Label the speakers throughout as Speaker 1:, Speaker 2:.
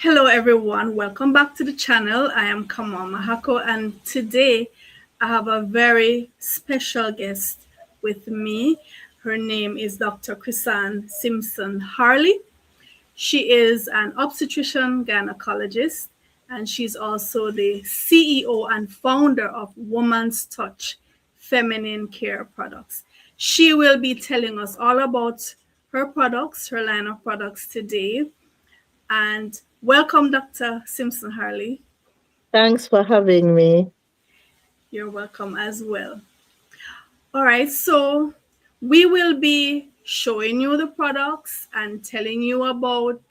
Speaker 1: Hello everyone, welcome back to the channel. I am Kamal Mahako and today I have a very special guest with me. Her name is Dr. Chrisanne Simpson Harley. She is an obstetrician gynecologist and she's also the CEO and founder of Woman's Touch Feminine Care Products. She will be telling us all about her products, her line of products today. And welcome, Dr. Simpson Harley.
Speaker 2: Thanks for having me.
Speaker 1: You're welcome as well. All right, so we will be showing you the products and telling you about,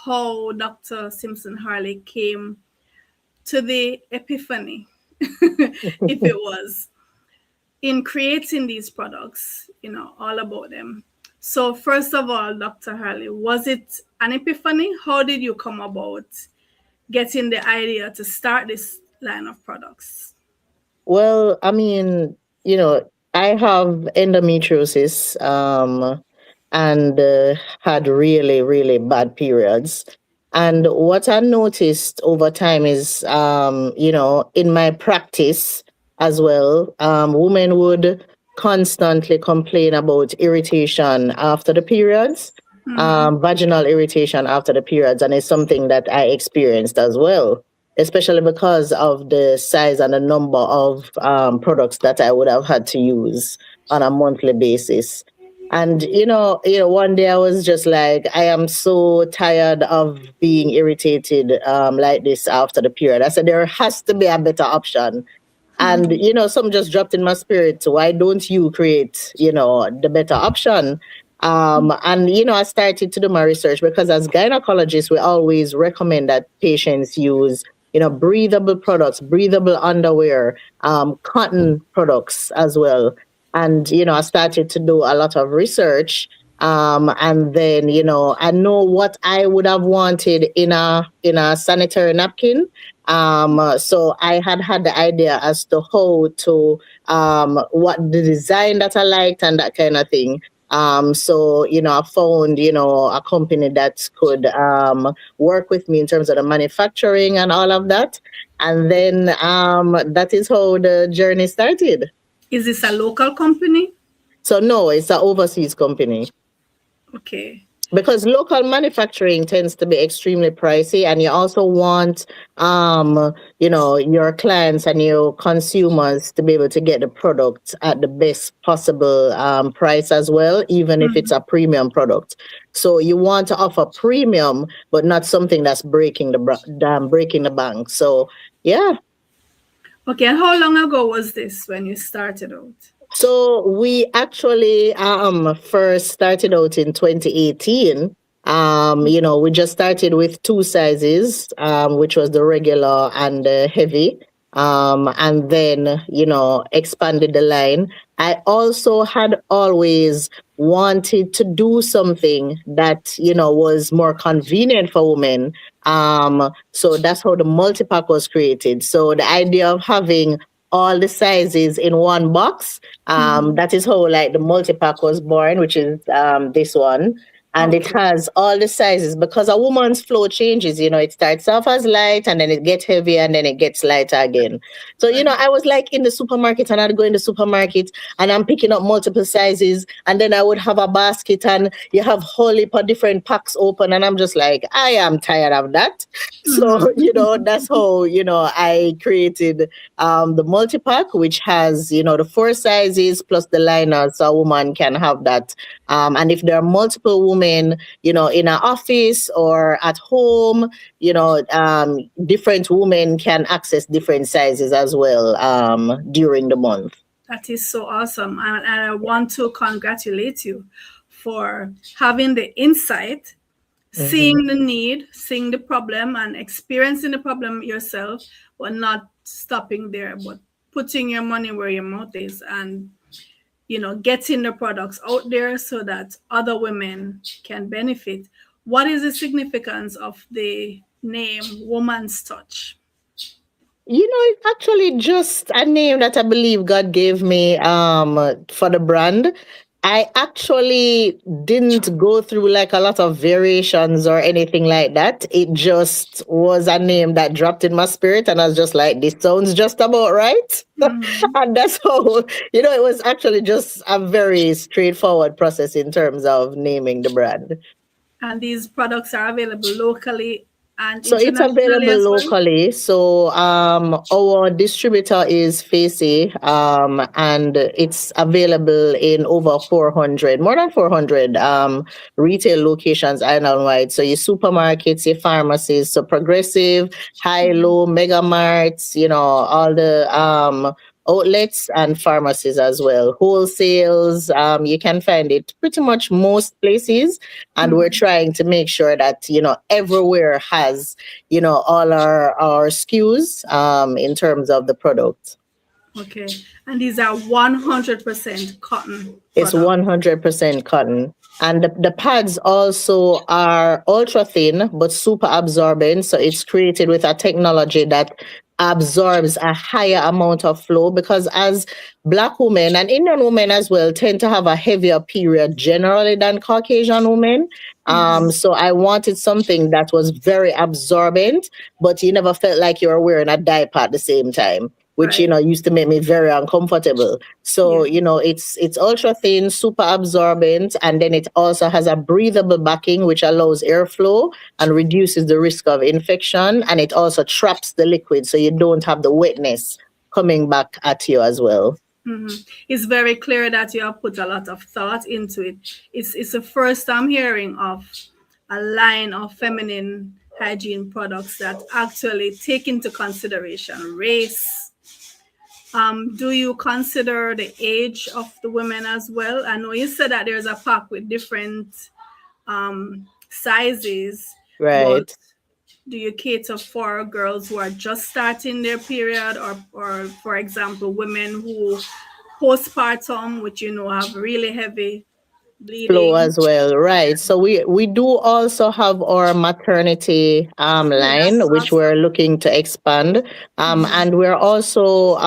Speaker 1: how Dr. Simpson Harley came to the epiphany, if it was, in creating these products, all about them. So first of all, Dr. Harley, was it an epiphany? How did you come about getting the idea to start this line of products?
Speaker 2: Well, I mean, I have endometriosis and had really, really bad periods. And what I noticed over time is, in my practice as well, women would constantly complain about irritation after the periods, vaginal irritation after the periods. And it's something that I experienced as well, especially because of the size and the number of products that I would have had to use on a monthly basis. And one day I was just like, I am so tired of being irritated like this after the period. I said there has to be a better option. And some just dropped in my spirit. Why don't you create, the better option? And I started to do my research because as gynecologists, we always recommend that patients use breathable products, breathable underwear, cotton products as well. And I started to do a lot of research. And then I know what I would have wanted in a sanitary napkin. So I had the idea as to how to what the design that I liked and that kind of thing. So I found a company that could work with me in terms of the manufacturing and all of that, and then that is how the journey started.
Speaker 1: Is this a local company?
Speaker 2: So no, it's an overseas company.
Speaker 1: Okay.
Speaker 2: Because local manufacturing tends to be extremely pricey, and you also want your clients and your consumers to be able to get the product at the best possible price as well, even if it's a premium product. So you want to offer premium but not something that's breaking the bank. So yeah.
Speaker 1: Okay, and how long ago was this when you started out?
Speaker 2: So we actually first started out in 2018. We just started with two sizes, which was the regular and the heavy. And then, expanded the line. I also had always wanted to do something that, was more convenient for women. So that's how the multi-pack was created. So the idea of having all the sizes in one box. That is how like the multi-pack was born, which is this one. And it has all the sizes because a woman's flow changes. It starts off as light and then it gets heavier and then it gets lighter again. So, I was like in the supermarket and I'd go in the supermarket and I'm picking up multiple sizes. And then I would have a basket and you have whole heap of different packs open. And I'm just like, I am tired of that. So, that's how, I created the multi-pack, which has, the four sizes plus the liner so a woman can have that. And if there are multiple women, in an office or at home, different women can access different sizes as well during the month.
Speaker 1: That is so awesome. And I want to congratulate you for having the insight, seeing the need, seeing the problem, and experiencing the problem yourself, but not stopping there, but putting your money where your mouth is and getting the products out there so that other women can benefit. What is the significance of the name Woman's Touch?
Speaker 2: It's actually just a name that I believe God gave me for the brand. I actually didn't go through like a lot of variations or anything like that. It just was a name that dropped in my spirit, and I was just like, this sounds just about right.
Speaker 1: Hmm.
Speaker 2: And that's how, it was actually just a very straightforward process in terms of naming the brand.
Speaker 1: And these products are available locally and
Speaker 2: So it's
Speaker 1: internationally
Speaker 2: available
Speaker 1: as well.
Speaker 2: locally. So our distributor is Facey, and it's available in over 400, more than 400 retail locations island-wide. So your supermarkets, your pharmacies, so Progressive, High
Speaker 1: Mhm.
Speaker 2: Low, Mega Marts, all the outlets and pharmacies as well. Wholesales, you can find it pretty much most places, and we're
Speaker 1: Mhm.
Speaker 2: trying to make sure that everywhere has all our SKUs in terms of the product.
Speaker 1: Okay. And these are 100% cotton
Speaker 2: It's
Speaker 1: products.
Speaker 2: 100% cotton. And the pads also are ultra thin but super absorbent. So it's created with a technology that absorbs a higher amount of flow, because as Black women and Indian women as well tend to have a heavier period generally than Caucasian women.
Speaker 1: Mhm.
Speaker 2: So I wanted something that was very absorbent, but you never felt like you were wearing a diaper at the same time, which
Speaker 1: Right.
Speaker 2: used to make me very uncomfortable. So,
Speaker 1: Yeah.
Speaker 2: it's ultra thin, super absorbent, and then it also has a breathable backing, which allows airflow and reduces the risk of infection. And it also traps the liquid, so you don't have the wetness coming back at you as well.
Speaker 1: Hmm. It's very clear that you have put a lot of thought into it. It's the first I'm hearing of a line of feminine hygiene products that actually take into consideration race. Do you consider the age of the women as well? I know you said that there's a pack with different sizes, but
Speaker 2: Right.
Speaker 1: do you cater for girls who are just starting their period, or for example, women who postpartum, which have really heavy
Speaker 2: Flow
Speaker 1: bleeding?
Speaker 2: as well, right? So we do also have our maternity
Speaker 1: Oh, that's
Speaker 2: line, which we're
Speaker 1: awesome.
Speaker 2: looking to expand,
Speaker 1: Mm-hmm.
Speaker 2: and we're also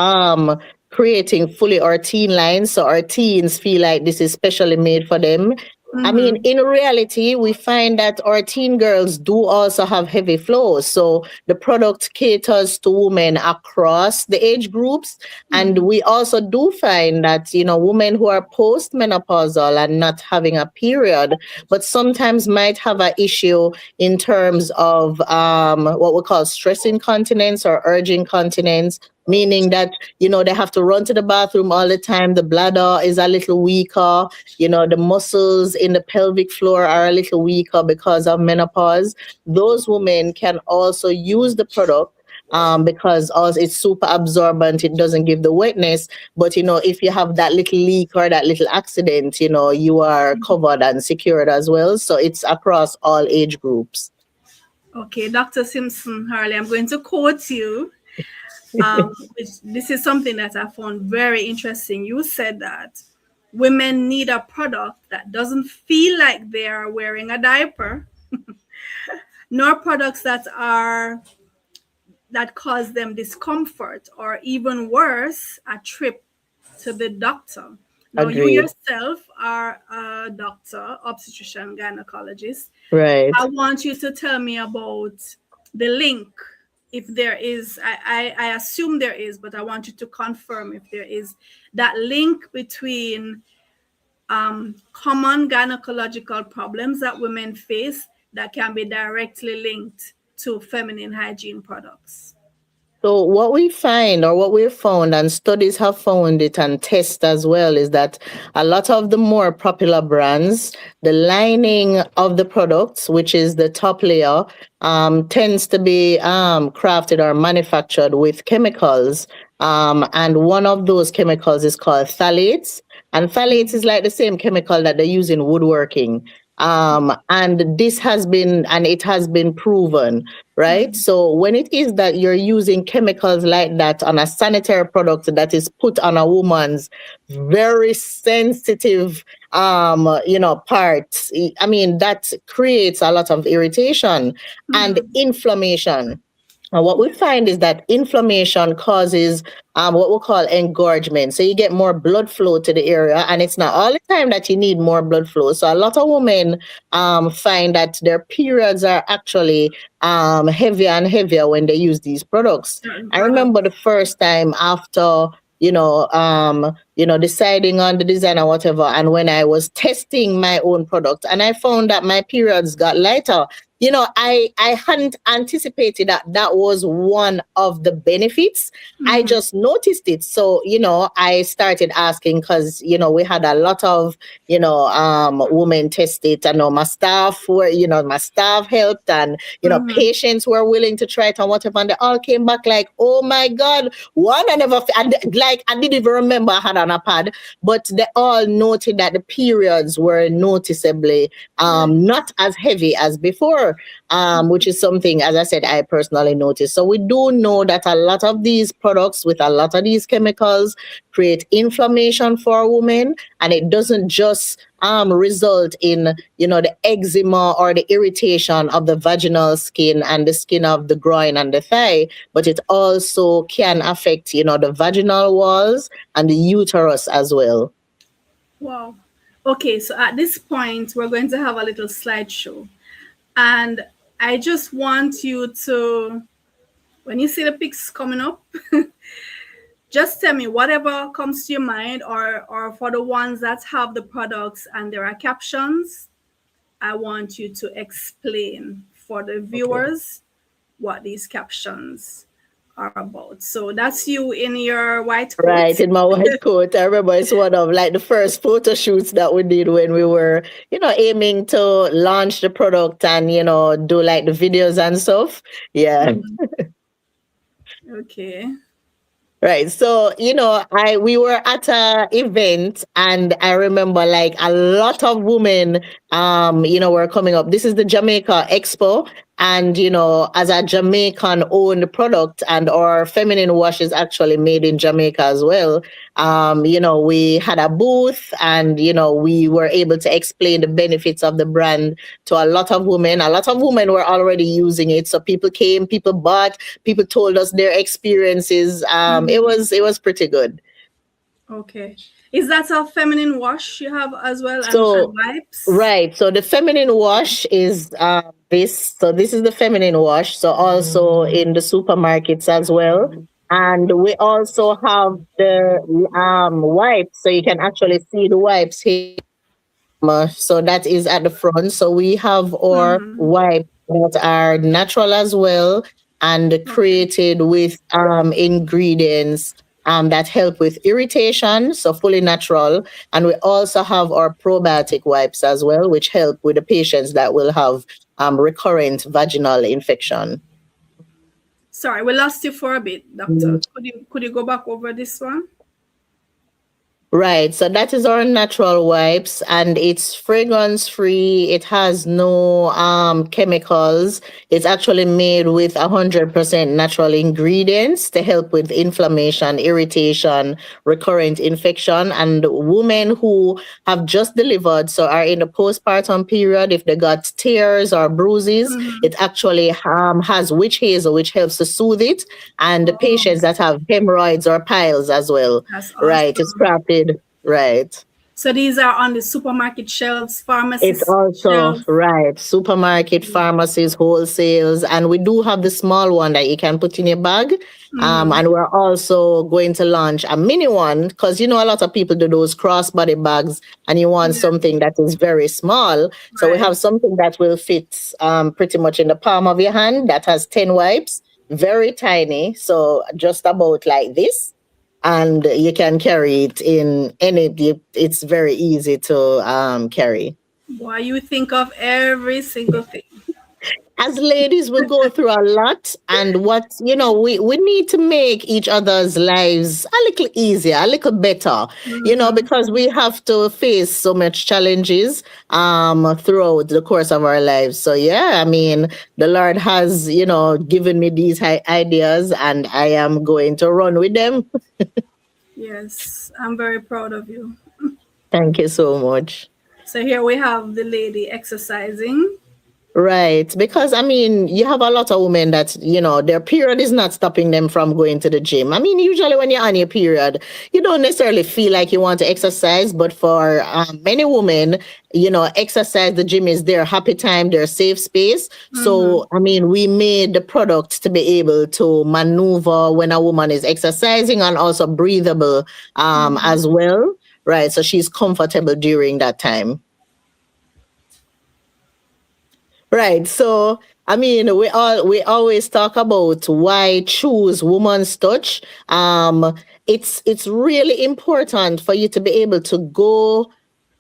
Speaker 2: creating fully our teen lines, so our teens feel like this is specially made for them. I mean,
Speaker 1: Mm-hmm.
Speaker 2: in reality, we find that our teen girls do also have heavy flows. So the product caters to women across the age groups. And
Speaker 1: Mm-hmm.
Speaker 2: we also do find that, women who are postmenopausal and not having a period, but sometimes might have an issue in terms of what we call stress incontinence or urge incontinence, meaning that, they have to run to the bathroom all the time. The bladder is a little weaker. The muscles in the pelvic floor are a little weaker because of menopause. Those women can also use the product, because also it's super absorbent. It doesn't give the wetness. But, if you have that little leak or that little accident, you are covered and secured as well. So it's across all age groups.
Speaker 1: Okay, Dr. Simpson Harley, I'm going to quote you. This is something that I found very interesting. You said that women need a product that doesn't feel like they are wearing a diaper, nor products that cause them discomfort, or even worse, a trip to the doctor. Now, you
Speaker 2: Agreed.
Speaker 1: yourself are a doctor, obstetrician, gynecologist. I
Speaker 2: Right.
Speaker 1: want you to tell me about the link, if there is. I assume there is, but I want you to confirm if there is that link between common gynecological problems that women face that can be directly linked to feminine hygiene products.
Speaker 2: So what we find, or what we've found, and studies have found it and tests as well, is that a lot of the more popular brands, the lining of the products, which is the top layer, tends to be crafted or manufactured with chemicals. And one of those chemicals is called phthalates. And phthalates is like the same chemical that they use in woodworking. And it has been proven, right?
Speaker 1: Mhm.
Speaker 2: So when it is that you're using chemicals like that on a sanitary product that is put on a woman's very sensitive parts, I mean, that creates a lot of irritation and
Speaker 1: Mhm.
Speaker 2: inflammation. And what we find is that inflammation causes what we call engorgement. So you get more blood flow to the area, and it's not all the time that you need more blood flow. So a lot of women find that their periods are actually heavier and heavier when they use these products.
Speaker 1: Certain
Speaker 2: I remember the
Speaker 1: products.
Speaker 2: first time after deciding on the design or whatever, and when I was testing my own product, and I found that my periods got lighter. I hadn't anticipated that that was one of the benefits. I
Speaker 1: Mm-hmm.
Speaker 2: just noticed it. So, I started asking because, we had a lot of, women test it. I know my staff helped, and,
Speaker 1: Mm-hmm.
Speaker 2: patients were willing to try it and whatever. And they all came back like, oh my God, one, I didn't even remember I had an iPad, but they all noted that the periods were noticeably
Speaker 1: Yes.
Speaker 2: not as heavy as before, which is something, as I said, I personally noticed. So we do know that a lot of these products with a lot of these chemicals create inflammation for women, and it doesn't just result in the eczema or the irritation of the vaginal skin and the skin of the groin and the thigh, but it also can affect the vaginal walls and the uterus as well.
Speaker 1: Wow. Okay, so at this point, we're going to have a little slideshow. And I just want you to, when you see the pics coming up, just tell me whatever comes to your mind, or for the ones that have the products and there are captions, I want you to explain for the
Speaker 2: Okay.
Speaker 1: viewers what these captions are about. So that's you in your white
Speaker 2: Right,
Speaker 1: coat.
Speaker 2: in my white coat. I remember it's one of like the first photo shoots that we did when we were, aiming to launch the product and, do like the videos and stuff. Yeah.
Speaker 1: Mhm. Okay.
Speaker 2: Right. So, we were at a event, and I remember like a lot of women were coming up. This is the Jamaica Expo. And, as a Jamaican owned product, and our feminine wash is actually made in Jamaica as well. We had a booth, and, we were able to explain the benefits of the brand to a lot of women. A lot of women were already using it. So people came, people bought, people told us their experiences. It was pretty good.
Speaker 1: Okay. Is that a feminine wash you have as well, and
Speaker 2: So
Speaker 1: wipes?
Speaker 2: right, so the feminine wash is this. So this is the feminine wash. So also in the supermarkets as well, and we also have the wipes. So you can actually see the wipes here. So that is at the front. So we have our
Speaker 1: Mm-hmm.
Speaker 2: wipes that are natural as well, and
Speaker 1: Okay.
Speaker 2: created with ingredients that help with irritation, so fully natural. And we also have our probiotic wipes as well, which help with the patients that will have recurrent vaginal infection.
Speaker 1: Sorry, we lost you for a bit, doctor. Could you go back over this one?
Speaker 2: Right. So that is our natural wipes, and it's fragrance free. It has no chemicals. It's actually made with 100% natural ingredients to help with inflammation, irritation, recurrent infection. And women who have just delivered, so are in the postpartum period, if they got tears or bruises,
Speaker 1: Mm-hmm.
Speaker 2: it actually has witch hazel, which helps to soothe it. And the
Speaker 1: Oh,
Speaker 2: patients that have hemorrhoids or piles as well.
Speaker 1: that's
Speaker 2: Right, it's
Speaker 1: awesome.
Speaker 2: crafted. Right.
Speaker 1: So these are on the supermarket shelves,
Speaker 2: It's
Speaker 1: pharmacist
Speaker 2: also
Speaker 1: shelves.
Speaker 2: right. Supermarket, pharmacies, wholesales, and we do have the small one that you can put in your bag.
Speaker 1: Mm-hmm.
Speaker 2: And we're also going to launch a mini one because a lot of people do those crossbody bags, and you want
Speaker 1: Yeah,
Speaker 2: something that is very small. So we
Speaker 1: right.
Speaker 2: have something that will fit pretty much in the palm of your hand, that has 10 wipes, very tiny, so just about like this. And you can carry it in it's very easy to carry.
Speaker 1: Boy, you think of every single thing.
Speaker 2: As ladies, we go through a lot, and we need to make each other's lives a little easier, a little better,
Speaker 1: Mm-hmm.
Speaker 2: because we have to face so much challenges throughout the course of our lives. So yeah, I mean, the Lord has given me these ideas, and I am going to run with them.
Speaker 1: Yes, I'm very proud of you.
Speaker 2: Thank you so much.
Speaker 1: So here we have the lady exercising.
Speaker 2: Right. Because I mean, you have a lot of women that, their period is not stopping them from going to the gym. I mean, usually when you're on your period, you don't necessarily feel like you want to exercise, but for many women, exercise, the gym is their happy time, their safe space.
Speaker 1: Mm-hmm.
Speaker 2: So, I mean, we made the product to be able to maneuver when a woman is exercising and also breathable
Speaker 1: Mm-hmm.
Speaker 2: as well. Right. So she's comfortable during that time. Right. So, I mean, we always talk about why choose woman's touch. It's really important for you to be able to go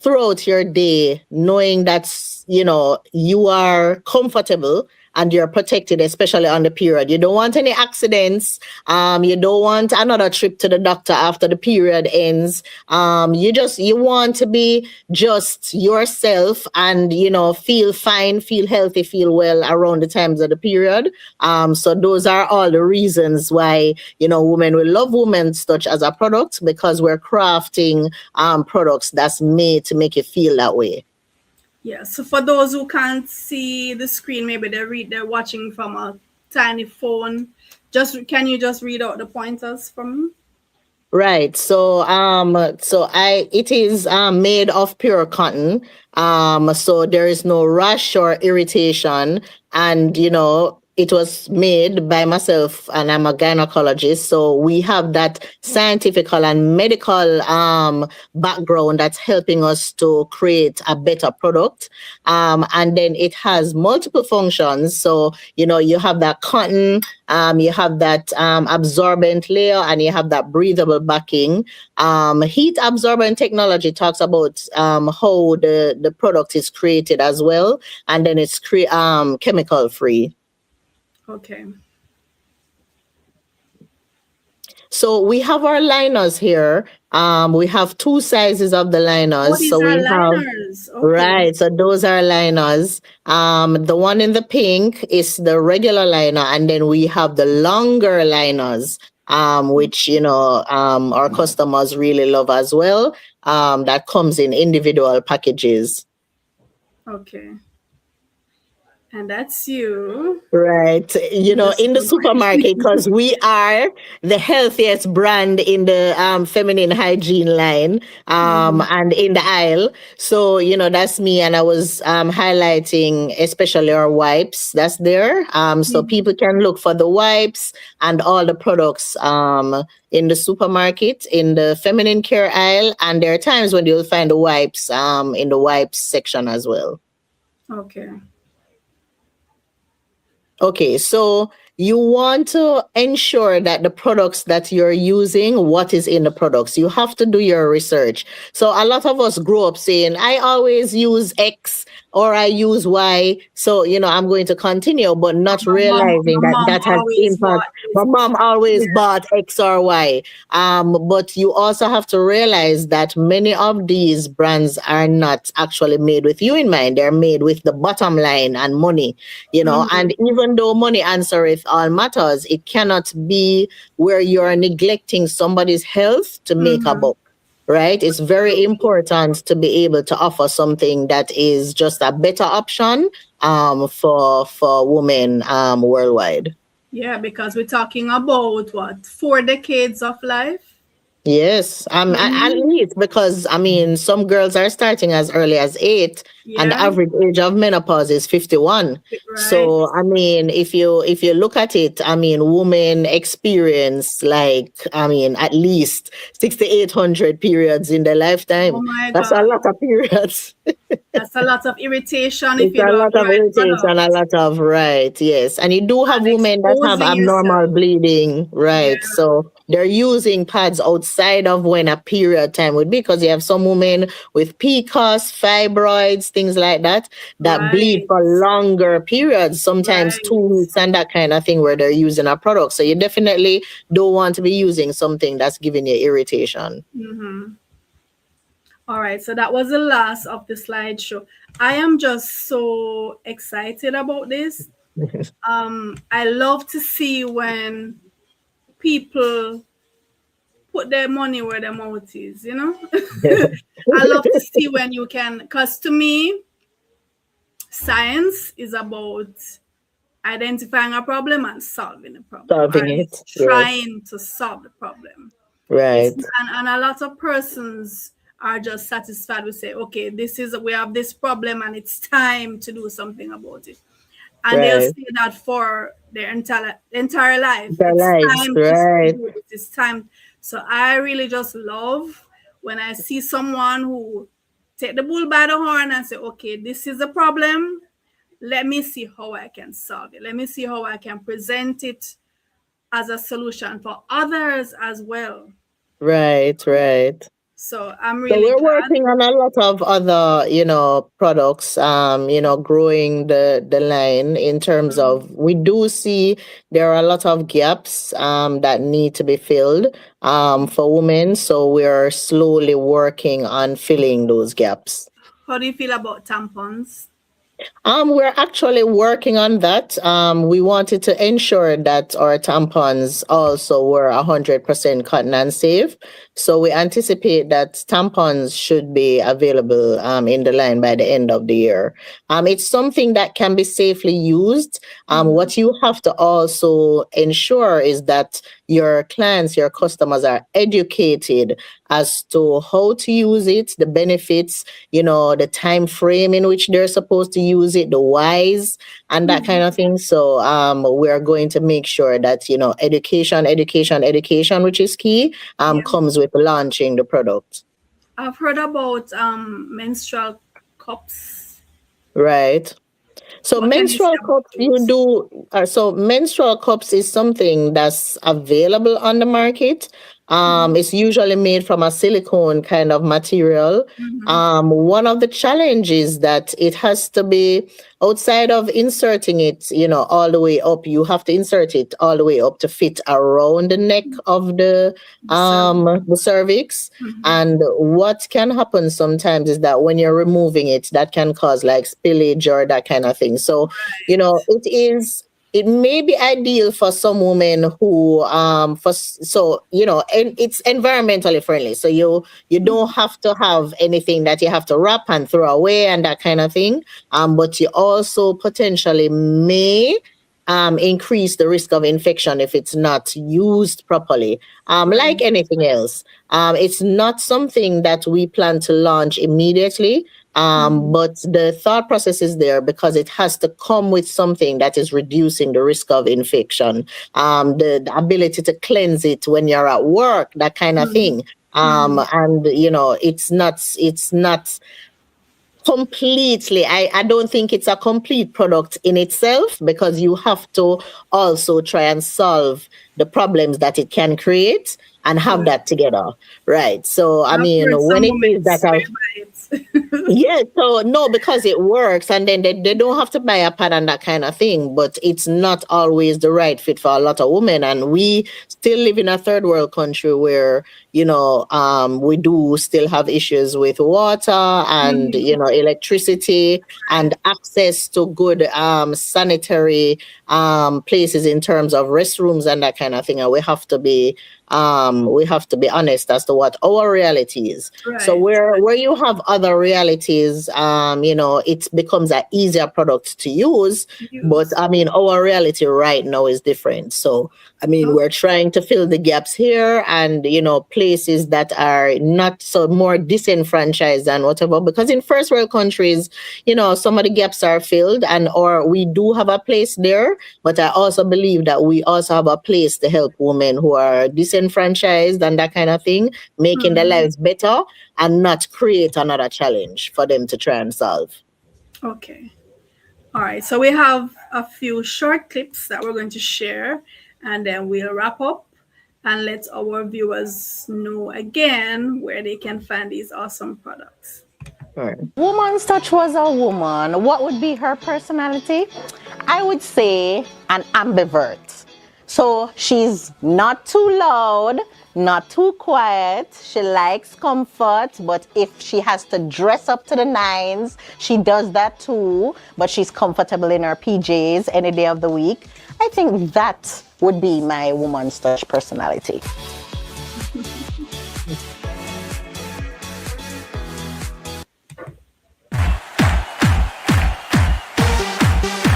Speaker 2: throughout your day knowing that you are comfortable and you're protected, especially on the period. You don't want any accidents. You don't want another trip to the doctor after the period ends. You want to be just yourself and feel fine, feel healthy, feel well around the times of the period. So those are all the reasons why women will love women's touch as a product, because we're crafting products that's made to make you feel that way.
Speaker 1: Yeah. So for those who can't see the screen, maybe they're watching from a tiny phone. Just can you just read out the pointers for me?
Speaker 2: Right. So it is made of pure cotton. So there is no rash or irritation, and it was made by myself, and I'm a gynecologist. So we have that scientific and medical background that's helping us to create a better product. And then it has multiple functions. So you have that cotton, you have that absorbent layer, and you have that breathable backing. Heat absorbent technology talks about how the product is created as well, and then it's chemical free.
Speaker 1: Okay.
Speaker 2: So we have our liners here. We have two sizes of the
Speaker 1: Oh,
Speaker 2: liners.
Speaker 1: these
Speaker 2: So
Speaker 1: are
Speaker 2: we have
Speaker 1: liners. Okay.
Speaker 2: right. So those are liners. The one in the pink is the regular liner, and then we have the longer liners, which our customers really love as well. That comes in individual packages.
Speaker 1: Okay. And that's you
Speaker 2: Right.
Speaker 1: in the
Speaker 2: In the
Speaker 1: supermarket.
Speaker 2: supermarket, because we are the healthiest brand in the feminine hygiene line
Speaker 1: Mhm.
Speaker 2: and in the aisle. So, that's me. And I was highlighting especially our wipes that's there. So
Speaker 1: Mhm.
Speaker 2: people can look for the wipes and all the products in the supermarket, in the feminine care aisle. And there are times when you'll find the wipes in the wipes section as well.
Speaker 1: Okay.
Speaker 2: Okay, so you want to ensure that the products that you're using, what is in the products, you have to do your research. So a lot of us grow up saying, I always use X or I use Y. So, I'm going to continue, but not realizing
Speaker 1: My
Speaker 2: that
Speaker 1: mom
Speaker 2: that has
Speaker 1: always
Speaker 2: impact.
Speaker 1: bought
Speaker 2: My
Speaker 1: this.
Speaker 2: mom always
Speaker 1: Yeah.
Speaker 2: bought X or Y. But you also have to realize that many of these brands are not actually made with you in mind. They're made with the bottom line and money.
Speaker 1: Mm-hmm.
Speaker 2: And even though money answereth all matters, it cannot be where you're neglecting somebody's health to make a
Speaker 1: Mm-hmm.
Speaker 2: buck. Right? It's very
Speaker 1: Absolutely.
Speaker 2: important to be able to offer something that is just a better option for women worldwide.
Speaker 1: Yeah, because we're talking about what? 4 decades of life?
Speaker 2: Yes, at
Speaker 1: Mm-hmm.
Speaker 2: least, because I mean, some girls are starting as early as 8, and the
Speaker 1: Yeah.
Speaker 2: average age of menopause is 51.
Speaker 1: Right.
Speaker 2: So, I mean, if you look at it, I mean, women experience like, I mean, at least 6,800 periods in their
Speaker 1: Oh
Speaker 2: lifetime.
Speaker 1: my
Speaker 2: That's a
Speaker 1: God.
Speaker 2: lot of periods.
Speaker 1: That's a lot of irritation if
Speaker 2: It's
Speaker 1: you
Speaker 2: a
Speaker 1: don't have
Speaker 2: lot
Speaker 1: the
Speaker 2: of
Speaker 1: right
Speaker 2: irritation, a
Speaker 1: product.
Speaker 2: lot of right, yes. And you do have
Speaker 1: And
Speaker 2: women that have
Speaker 1: exposing
Speaker 2: abnormal
Speaker 1: yourself.
Speaker 2: bleeding,
Speaker 1: Yeah.
Speaker 2: right? So they're using pads outside of when a period time would be, because you have some women with PCOS, fibroids, things like that bleed
Speaker 1: Right.
Speaker 2: for longer periods, sometimes
Speaker 1: Right.
Speaker 2: 2 weeks and that kind of thing, where they're using a product. So you definitely don't want to be using something that's giving you irritation.
Speaker 1: Mm-hmm. All right. So that was the last of the slideshow. I am just so excited about this. I love to see when people put their money where their mouth is, I love to see when you can, because to me, Science is about identifying a problem and solving the problem, or
Speaker 2: Solving
Speaker 1: at
Speaker 2: it.
Speaker 1: least
Speaker 2: Yes.
Speaker 1: trying to solve the problem. It's
Speaker 2: Right.
Speaker 1: and a lot of persons are just satisfied with say, okay, this is we have this problem and it's time to do something about it. And they'll
Speaker 2: Right.
Speaker 1: say that for their entire life.
Speaker 2: Their
Speaker 1: It's
Speaker 2: lives.
Speaker 1: time to
Speaker 2: Right.
Speaker 1: do this. It's time. So I really just love when I see someone who take the bull by the horn and say, okay, this is a problem. Let me see how I can solve it. Let me see how I can present it as a solution for others as well.
Speaker 2: Right. Right.
Speaker 1: So I'm
Speaker 2: So
Speaker 1: really
Speaker 2: we're
Speaker 1: glad.
Speaker 2: working on a lot of other, products, growing the line in terms
Speaker 1: Mhm.
Speaker 2: of we do see there are a lot of gaps that need to be filled for women. So we're slowly working on filling those gaps.
Speaker 1: How do you feel about tampons?
Speaker 2: We're actually working on that. We wanted to ensure that our tampons also were 100% cotton and safe. So we anticipate that tampons should be available in the line by the end of the year. It's something that can be safely used.
Speaker 1: Mhm.
Speaker 2: What you have to also ensure is that your clients, your customers are educated as to how to use it, the benefits, the time frame in which they're supposed to use it, the whys, and that kind
Speaker 1: Mhm.
Speaker 2: of thing. So we're going to make sure that, education, education, education, which is key,
Speaker 1: Yeah.
Speaker 2: comes with launching the product.
Speaker 1: I've heard about menstrual cups.
Speaker 2: Right. So
Speaker 1: What can you say
Speaker 2: menstrual
Speaker 1: about
Speaker 2: cups,
Speaker 1: those?
Speaker 2: menstrual cups is something that's available on the market.
Speaker 1: Mhm.
Speaker 2: It's usually made from a silicone kind of material.
Speaker 1: Mhm.
Speaker 2: One of the challenges that it has to be outside of inserting it, all the way up. You have to insert it all the way up to fit around the neck of
Speaker 1: The service.
Speaker 2: the cervix.
Speaker 1: Mhm.
Speaker 2: And what can happen sometimes is that when you're removing it, that can cause like spillage or that kind of thing. So,
Speaker 1: Right.
Speaker 2: it may be ideal for some women who and it's environmentally friendly. So you don't
Speaker 1: Mhm.
Speaker 2: have to have anything that you have to wrap and throw away and that kind of thing. But you also potentially may increase the risk of infection if it's not used properly. Like
Speaker 1: Right.
Speaker 2: anything else, it's not something that we plan to launch immediately.
Speaker 1: Mhm.
Speaker 2: But the thought process is there because it has to come with something that is reducing the risk of infection. The ability to cleanse it when you're at work, that kind of
Speaker 1: Mhm.
Speaker 2: thing.
Speaker 1: Mhm.
Speaker 2: And it's not completely, I don't think it's a complete product in itself because you have to also try and solve the problems that it can create and have
Speaker 1: Correct.
Speaker 2: that together. Right. So I
Speaker 1: I've
Speaker 2: mean,
Speaker 1: heard
Speaker 2: when
Speaker 1: some
Speaker 2: it
Speaker 1: women
Speaker 2: is that
Speaker 1: swear by it.
Speaker 2: yeah, so no, because it works, and then they don't have to buy a pad and that kind of thing. But it's not always the right fit for a lot of women, and we still live in a third world country where we do still have issues with water and
Speaker 1: Mhm.
Speaker 2: electricity and
Speaker 1: Right.
Speaker 2: access to good sanitary places in terms of restrooms and that kind of thing. And we have to be honest as to what our reality is. So
Speaker 1: Right.
Speaker 2: where you have other realities, it becomes an easier product to use. But
Speaker 1: Use.
Speaker 2: I mean, our reality right now is different. So I mean, we're
Speaker 1: Okay.
Speaker 2: trying to fill the gaps here, and places that are not so more disenfranchised and whatever. Because in first world countries, some of the gaps are filled, and or we do have a place there. But I also believe that we also have a place to help women who are disenfranchised and that kind of thing, making their
Speaker 1: Mhm.
Speaker 2: lives better and not create another challenge for them to try and solve.
Speaker 1: Okay. All right. So we have a few short clips that we're going to share, and then we'll wrap up and let our viewers know again where they can find these awesome products.
Speaker 2: All right.
Speaker 3: Woman's touch was a woman. What would be her personality? I would say an ambivert. So she's not too loud, not too quiet. She likes comfort, but if she has to dress up to the nines, she does that too. But she's comfortable in her PJs any day of the week. I think that would be my woman's touch personality.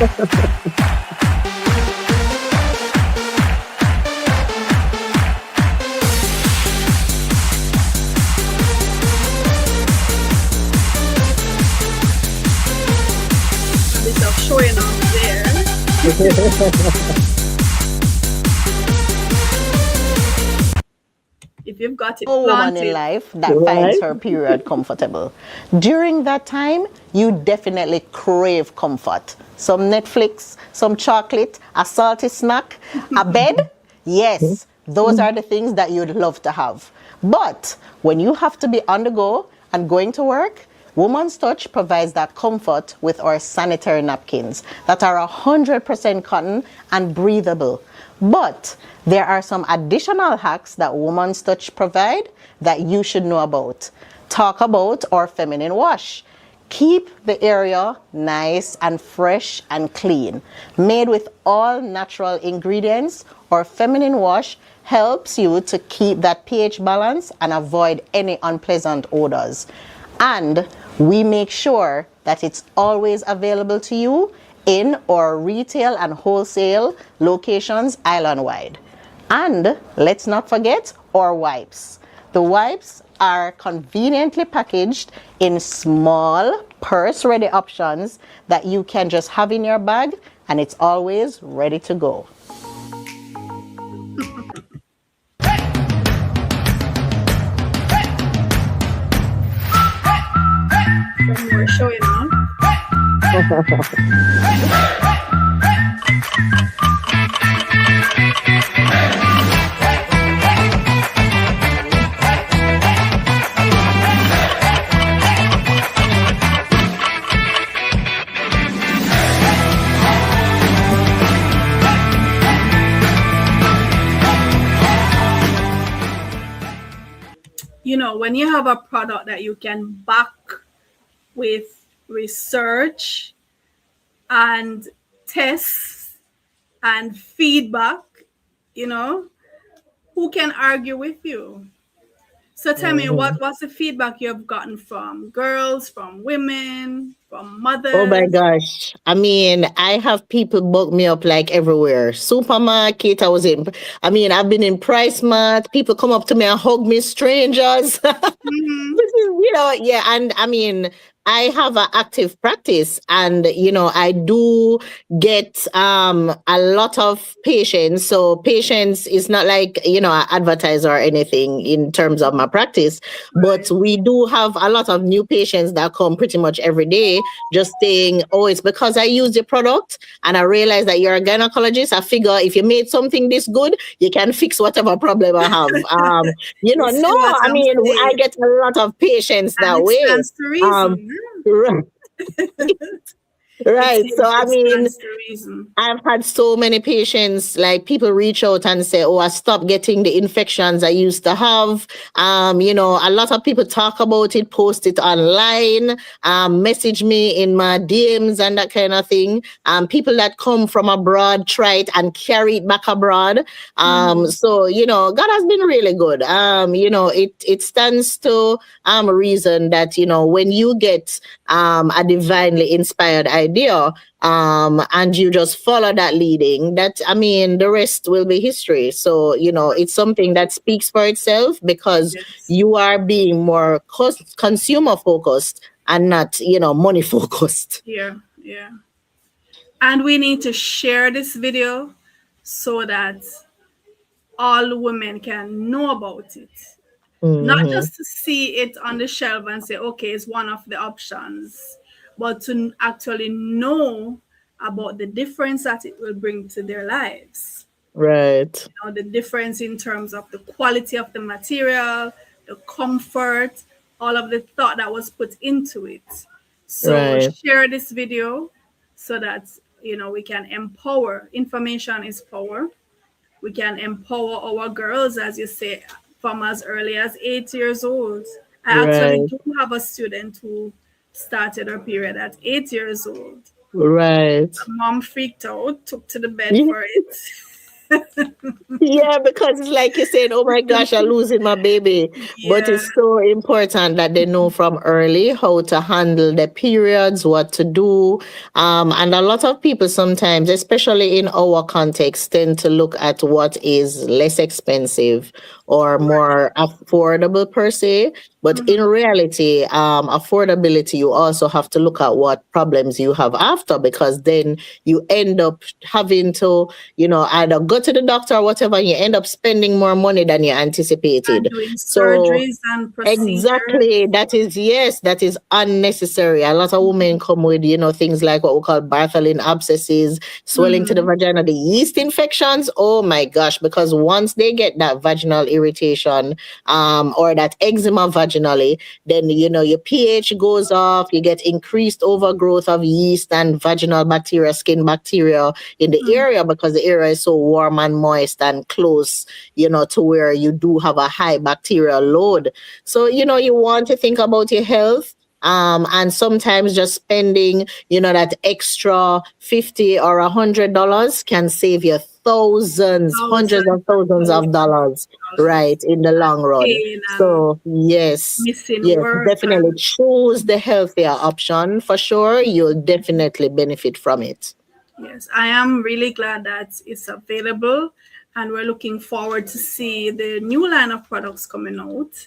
Speaker 1: A bit of showing off there. If you've got it
Speaker 3: No woman in
Speaker 1: planted.
Speaker 3: life that finds
Speaker 2: Right?
Speaker 3: her period comfortable. During that time, you definitely crave comfort. Some Netflix, some chocolate, a salty snack, a bed. Yes, those are the things that you'd love to have. But when you have to be on the go and going to work, Woman's Touch provides that comfort with our sanitary napkins that are 100% cotton and breathable. But there are some additional hacks that Woman's Touch provide that you should know about. Talk about our feminine wash. Keep the area nice and fresh and clean. Made with all natural ingredients, our feminine wash helps you to keep that pH balance and avoid any unpleasant odors. And we make sure that it's always available to you in our retail and wholesale locations island-wide. And let's not forget our wipes. The wipes are conveniently packaged in small purse-ready options that you can just have in your bag, and it's always ready to go.
Speaker 1: Some more showing off. You know, when you have a product that you can back with research and tests and feedback, you know, who can argue with you? So tell me,
Speaker 2: Mhm.
Speaker 1: what's the feedback you have gotten from girls, from women, from
Speaker 2: Oh my
Speaker 1: mothers?
Speaker 2: gosh. I mean, I have people book me up like everywhere. Supermarket, I mean, I've been in Price Mart. People come up to me and hug me, strangers.
Speaker 1: Mm-hmm.
Speaker 2: This is, yeah, and I mean, I have an active practice, and I do get a lot of patients. So patients is not like I advertise or anything in terms of my practice, but
Speaker 1: Right.
Speaker 2: we do have a lot of new patients that come pretty much every day, just saying, "Oh, it's because I use the product, and I realize that you're a gynecologist. I figure if you made something this good, you can fix whatever problem I have."
Speaker 1: You
Speaker 2: No,
Speaker 1: see what
Speaker 2: I
Speaker 1: I'm
Speaker 2: mean, I
Speaker 1: saying?
Speaker 2: get a lot of patients
Speaker 1: And
Speaker 2: that
Speaker 1: it
Speaker 2: way.
Speaker 1: stands to
Speaker 2: Um,
Speaker 1: reason.
Speaker 2: right,
Speaker 1: Yeah. It
Speaker 2: right. So,
Speaker 1: seems
Speaker 2: I
Speaker 1: it
Speaker 2: mean,
Speaker 1: stands to reason.
Speaker 2: I've had so many patients, like people reach out and say, "Oh, I stopped getting the infections I used to have." A lot of people talk about it, post it online, message me in my DMs and that kind of thing. People that come from abroad try it and carry it back abroad.
Speaker 1: Mm-hmm.
Speaker 2: So God has been really good. It stands to reason that when you get a divinely inspired idea, and you just follow that leading, that I mean, the rest will be history. So it's something that speaks for itself, because
Speaker 1: Yes.
Speaker 2: you are being more consumer focused and not money focused.
Speaker 1: Yeah. Yeah. And we need to share this video so that all women can know about it. Not
Speaker 2: Hmm.
Speaker 1: just to see it on the shelf and say, okay, it's one of the options, but to actually know about the difference that it will bring to their lives.
Speaker 2: Right,
Speaker 1: The difference in terms of the quality of the material, the comfort, all of the thought that was put into it. So
Speaker 2: right,
Speaker 1: share this video so that we can empower. Information is power. We can empower our girls, as you say, from as early as 8 years old. I actually
Speaker 2: right,
Speaker 1: do have a student who started her period at 8 years old.
Speaker 2: right.
Speaker 1: Mom freaked out, took to the bed for it.
Speaker 2: Yeah, because it's like you're saying, oh my gosh, I'm losing my baby. But
Speaker 1: Yeah.
Speaker 2: it's so important that they know from early how to handle the periods, what to do. And a lot of people sometimes, especially in our context, tend to look at what is less expensive or more affordable per se. But in
Speaker 1: Mhm.
Speaker 2: reality, affordability, you also have to look at what problems you have after, because then you end up having to, either go to the doctor or whatever, and you end up spending more money than you
Speaker 1: And
Speaker 2: anticipated.
Speaker 1: doing
Speaker 2: So
Speaker 1: surgeries and
Speaker 2: exactly.
Speaker 1: procedures.
Speaker 2: That is, yes, that is unnecessary. A lot of women come with, things like what we call Bartholin abscesses, swelling to the
Speaker 1: Mhm.
Speaker 2: vagina, the yeast infections. Oh my gosh, because once they get that vaginal irritation, or that eczema vaginally, then, your pH goes off, you get increased overgrowth of yeast and vaginal bacteria, skin bacteria in the
Speaker 1: Mhm.
Speaker 2: area, because the area is so warm and moist and close, to where you do have a high bacterial load. So, you want to think about your health. And sometimes just spending, that extra 50 or $100 can save you thousands, hundreds
Speaker 1: Thousands
Speaker 2: of
Speaker 1: and
Speaker 2: thousands of
Speaker 1: thousands
Speaker 2: dollars,
Speaker 1: of dollars.
Speaker 2: right, in the long run.
Speaker 1: Pain and
Speaker 2: So, yes,
Speaker 1: missing
Speaker 2: yes,
Speaker 1: work
Speaker 2: definitely
Speaker 1: and
Speaker 2: choose the healthier option for sure. You'll definitely benefit from it.
Speaker 1: yes, I am really glad that it's available, and we're looking forward to see the new line of products coming out.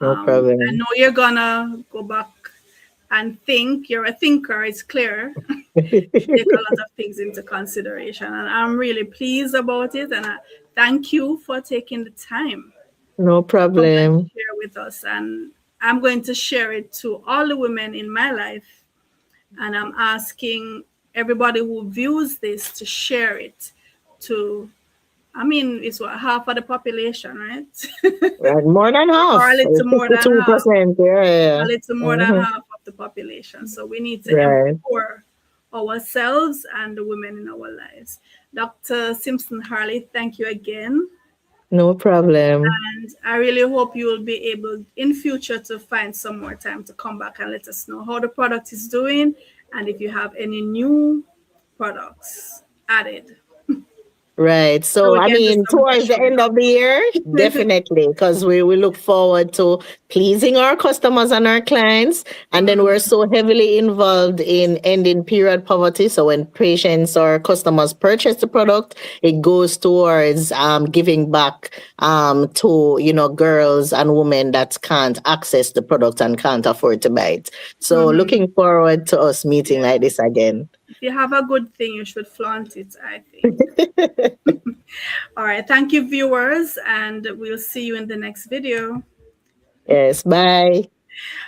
Speaker 2: No
Speaker 1: I
Speaker 2: problem.
Speaker 1: know you're gonna go back and think. You're a thinker, it's clear. You take a lot of things into consideration, and I'm really pleased about it. And I thank you for taking the time
Speaker 2: No
Speaker 1: to come and
Speaker 2: problem.
Speaker 1: share with us. And I'm going to share it to all the women in my life, and I'm asking everybody who views this to share it to, I mean, it's what, half of the population, right?
Speaker 2: Right, more than
Speaker 1: Or a
Speaker 2: half,
Speaker 1: little more than half,
Speaker 2: 52%. Yeah,
Speaker 1: a
Speaker 2: yeah.
Speaker 1: little more than
Speaker 2: Hmm.
Speaker 1: half of the population. So we need to
Speaker 2: Right.
Speaker 1: empower ourselves and the women in our lives. Dr. Simpson Harley, thank you again.
Speaker 2: No problem.
Speaker 1: And I really hope you will be able in future to find some more time to come back and let us know how the product is doing and if you have any new products added.
Speaker 2: Right.
Speaker 1: So
Speaker 2: So,
Speaker 1: we
Speaker 2: I
Speaker 1: can do
Speaker 2: mean,
Speaker 1: some
Speaker 2: towards the
Speaker 1: gushing.
Speaker 2: end of the year, definitely, because we look forward to pleasing our customers and our clients. And then we're so heavily involved in ending period poverty. So, when patients or customers purchase the product, it goes towards giving back to, girls and women that can't access the product and can't afford to buy it. So,
Speaker 1: Mm-hmm.
Speaker 2: looking forward to us meeting
Speaker 1: Yeah.
Speaker 2: like this again.
Speaker 1: If you have a good thing, you should flaunt it, I think. All right. Thank you, viewers, and we'll see you in the next video.
Speaker 2: Yes. Bye.